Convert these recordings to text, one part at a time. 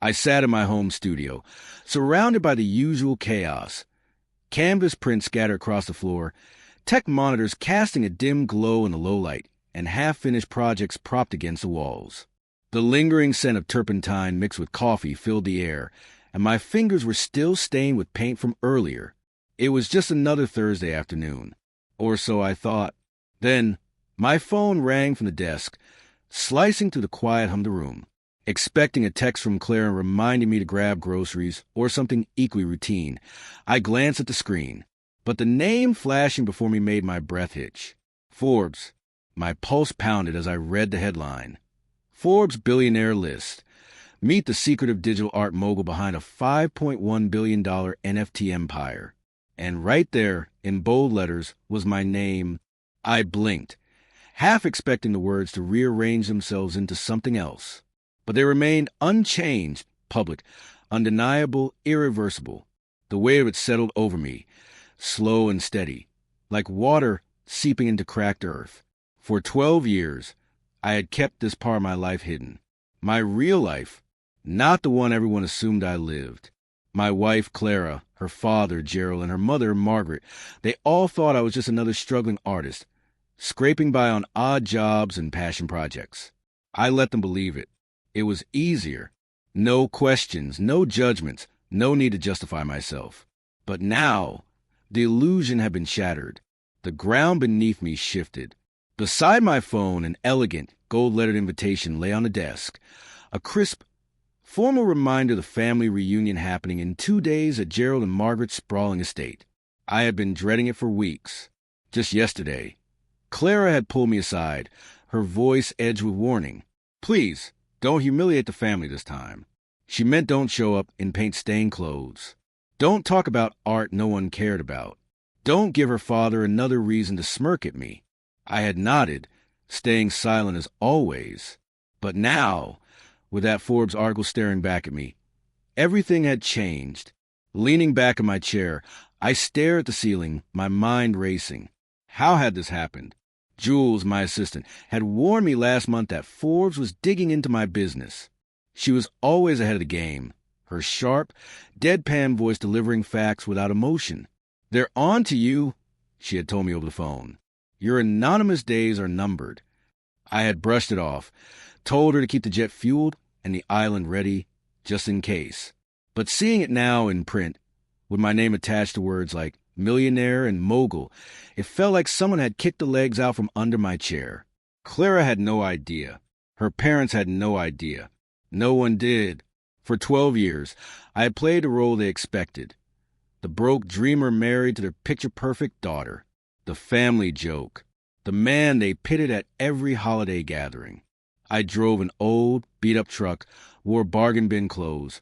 I sat in my home studio, surrounded by the usual chaos. Canvas prints scattered across the floor, tech monitors casting a dim glow in the low light, and half-finished projects propped against the walls. The lingering scent of turpentine mixed with coffee filled the air, and my fingers were still stained with paint from earlier. It was just another Thursday afternoon. Or so I thought. Then, my phone rang from the desk, slicing through the quiet hum of the room. Expecting a text from Claire reminding me to grab groceries or something equally routine, I glanced at the screen. But the name flashing before me made my breath hitch. Forbes. My pulse pounded as I read the headline. Forbes Billionaire List. Meet the secretive digital art mogul behind a $5.1 billion NFT empire. And right there, in bold letters, was my name. I blinked, half expecting the words to rearrange themselves into something else. But they remained unchanged, public, undeniable, irreversible. The weight of it settled over me, slow and steady, like water seeping into cracked earth. For 12 years, I had kept this part of my life hidden. My real life, not the one everyone assumed I lived. My wife, Clara, her father, Gerald, and her mother, Margaret, they all thought I was just another struggling artist, scraping by on odd jobs and passion projects. I let them believe it. It was easier. No questions, no judgments, no need to justify myself. But now, the illusion had been shattered. The ground beneath me shifted. Beside my phone, an elegant, gold-lettered invitation lay on the desk, a crisp, formal reminder of the family reunion happening in 2 days at Gerald and Margaret's sprawling estate. I had been dreading it for weeks. Just yesterday, Clara had pulled me aside, her voice edged with warning. Please, don't humiliate the family this time. She meant don't show up in paint-stained clothes. Don't talk about art no one cared about. Don't give her father another reason to smirk at me. I had nodded, staying silent as always. But now, with that Forbes article staring back at me, everything had changed. Leaning back in my chair, I stared at the ceiling, my mind racing. How had this happened? Jules, my assistant, had warned me last month that Forbes was digging into my business. She was always ahead of the game, her sharp, deadpan voice delivering facts without emotion. They're on to you, she had told me over the phone. Your anonymous days are numbered. I had brushed it off, told her to keep the jet fueled and the island ready, just in case. But seeing it now in print, with my name attached to words like millionaire and mogul, it felt like someone had kicked the legs out from under my chair. Clara had no idea. Her parents had no idea. No one did. For 12 years, I had played the role they expected. The broke dreamer married to their picture-perfect daughter. The family joke. The man they pitted at every holiday gathering. I drove an old, beat-up truck, wore bargain bin clothes.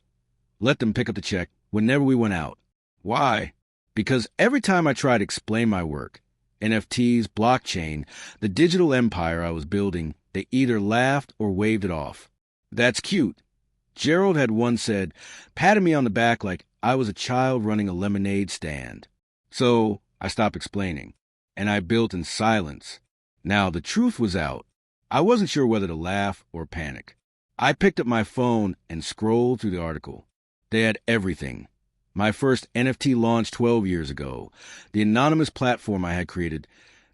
Let them pick up the check whenever we went out. Why? Because every time I tried to explain my work, NFTs, blockchain, the digital empire I was building, they either laughed or waved it off. That's cute. Gerald had once said, patting me on the back like I was a child running a lemonade stand. So I stopped explaining, and I built in silence. Now the truth was out. I wasn't sure whether to laugh or panic. I picked up my phone and scrolled through the article. They had everything. My first NFT launch 12 years ago, the anonymous platform I had created,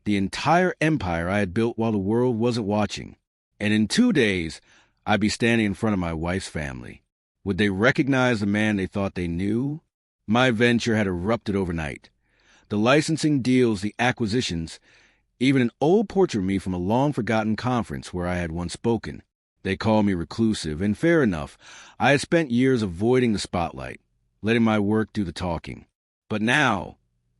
the entire empire I had built while the world wasn't watching. And in 2 days, I'd be standing in front of my wife's family. Would they recognize the man they thought they knew? My venture had erupted overnight. The licensing deals, the acquisitions, even an old portrait of me from a long-forgotten conference where I had once spoken. They called me reclusive, and fair enough. I had spent years avoiding the spotlight, letting my work do the talking. But now,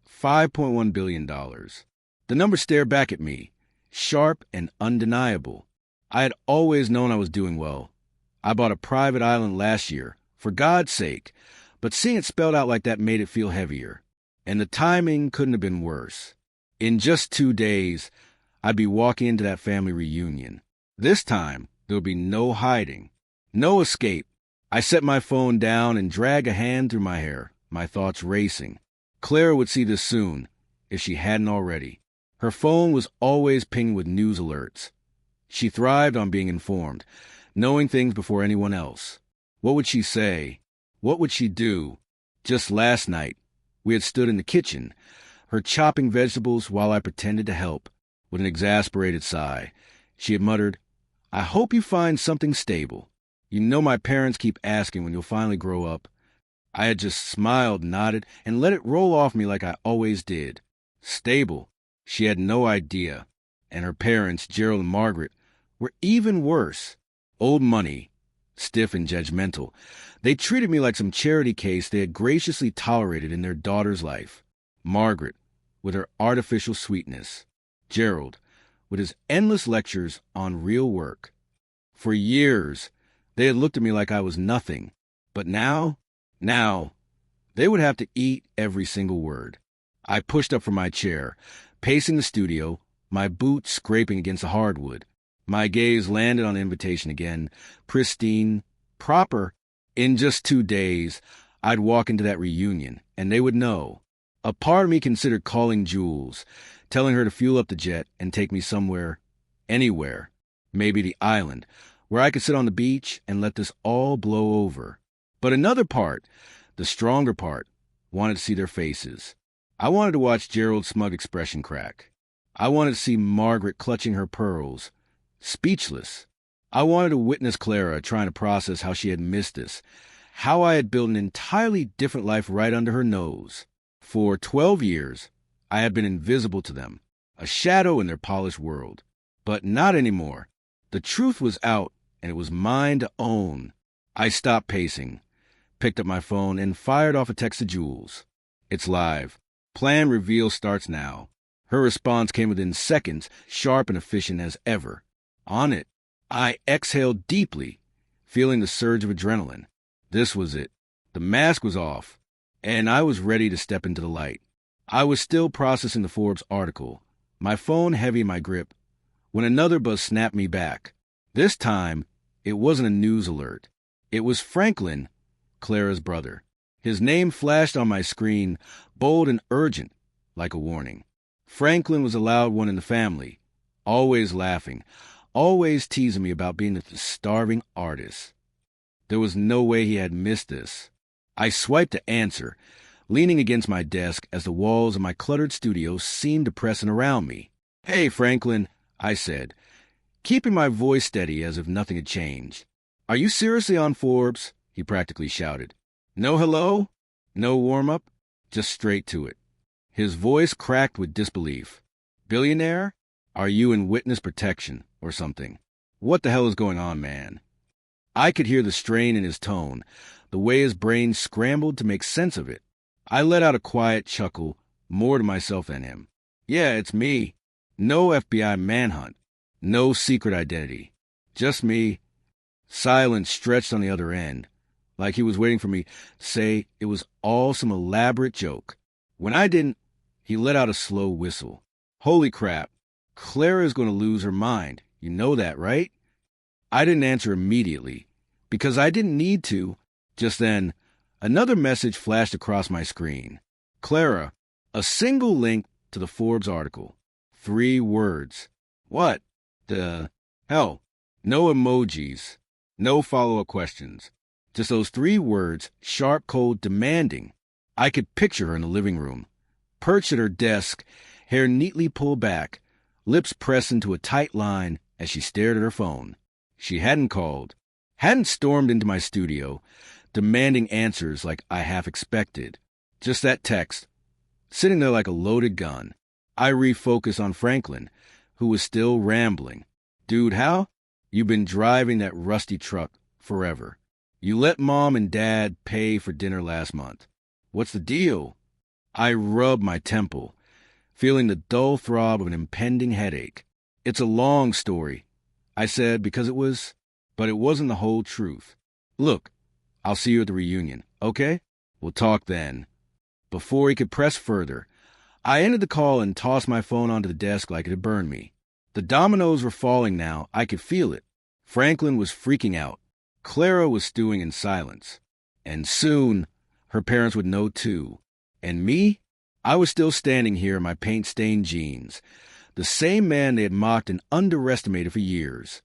$5.1 billion. The number stared back at me, sharp and undeniable. I had always known I was doing well. I bought a private island last year, for God's sake, but seeing it spelled out like that made it feel heavier. And the timing couldn't have been worse. In just 2 days, I'd be walking into that family reunion. This time, there would be no hiding, no escape. I set my phone down and dragged a hand through my hair, my thoughts racing. Clara would see this soon, if she hadn't already. Her phone was always pinged with news alerts. She thrived on being informed, knowing things before anyone else. What would she say? What would she do? Just last night, we had stood in the kitchen, her chopping vegetables while I pretended to help. With an exasperated sigh, she had muttered, "I hope you find something stable. You know my parents keep asking when you'll finally grow up." I had just smiled, nodded, and let it roll off me like I always did. Stable. She had no idea. And her parents, Gerald and Margaret, were even worse. Old money. Stiff and judgmental. They treated me like some charity case they had graciously tolerated in their daughter's life. Margaret, with her artificial sweetness. Gerald, with his endless lectures on real work. For years, they had looked at me like I was nothing. But now, they would have to eat every single word. I pushed up from my chair, pacing the studio, my boots scraping against the hardwood. My gaze landed on the invitation again, pristine, proper. In just 2 days, I'd walk into that reunion, and they would know. A part of me considered calling Jules, telling her to fuel up the jet and take me somewhere, anywhere, maybe the island, where I could sit on the beach and let this all blow over. But another part, the stronger part, wanted to see their faces. I wanted to watch Gerald's smug expression crack. I wanted to see Margaret clutching her pearls, speechless. I wanted to witness Clara trying to process how she had missed this, how I had built an entirely different life right under her nose. For 12 years, I had been invisible to them, a shadow in their polished world. But not anymore. The truth was out, and it was mine to own. I stopped pacing, picked up my phone, and fired off a text to Jules. "It's live. Plan reveal starts now." Her response came within seconds, sharp and efficient as ever. On it, I exhaled deeply, feeling the surge of adrenaline. This was it. The mask was off, and I was ready to step into the light. I was still processing the Forbes article, my phone heavy in my grip, when another buzz snapped me back. This time, it wasn't a news alert. It was Franklin, Clara's brother. His name flashed on my screen, bold and urgent, like a warning. Franklin was a loud one in the family, always laughing, always teasing me about being the starving artist. There was no way he had missed this. I swiped to answer, leaning against my desk as the walls of my cluttered studio seemed to press in around me. "Hey, Franklin," I said, keeping my voice steady as if nothing had changed. "Are you seriously on Forbes?" he practically shouted. "No hello? No warm-up? Just straight to it." His voice cracked with disbelief. "Billionaire? Are you in witness protection or something? What the hell is going on, man?" I could hear the strain in his tone, the way his brain scrambled to make sense of it. I let out a quiet chuckle, more to myself than him. "Yeah, it's me. No FBI manhunt. No secret identity. Just me." Silence stretched on the other end, like he was waiting for me to say it was all some elaborate joke. When I didn't, he let out a slow whistle. "Holy crap. Clara is going to lose her mind. You know that, right?" I didn't answer immediately, because I didn't need to. Just then, another message flashed across my screen. "Clara, a single link to the Forbes article. 3 words. What the hell? No emojis. No follow-up questions. Just those 3 words, sharp, cold, demanding. I could picture her in the living room, perched at her desk, hair neatly pulled back, lips pressed into a tight line as she stared at her phone. She hadn't called, hadn't stormed into my studio, demanding answers like I half expected. Just that text, sitting there like a loaded gun. I refocused on Franklin, who was still rambling. "Dude, how? You've been driving that rusty truck forever. You let Mom and Dad pay for dinner last month. What's the deal?" I rubbed my temple, feeling the dull throb of an impending headache. "It's a long story," I said, but it wasn't the whole truth. "Look, I'll see you at the reunion, okay? We'll talk then." Before he could press further, I ended the call and tossed my phone onto the desk like it had burned me. The dominoes were falling now. I could feel it. Franklin was freaking out. Clara was stewing in silence. And soon, her parents would know too. And me? I was still standing here in my paint-stained jeans, the same man they had mocked and underestimated for years.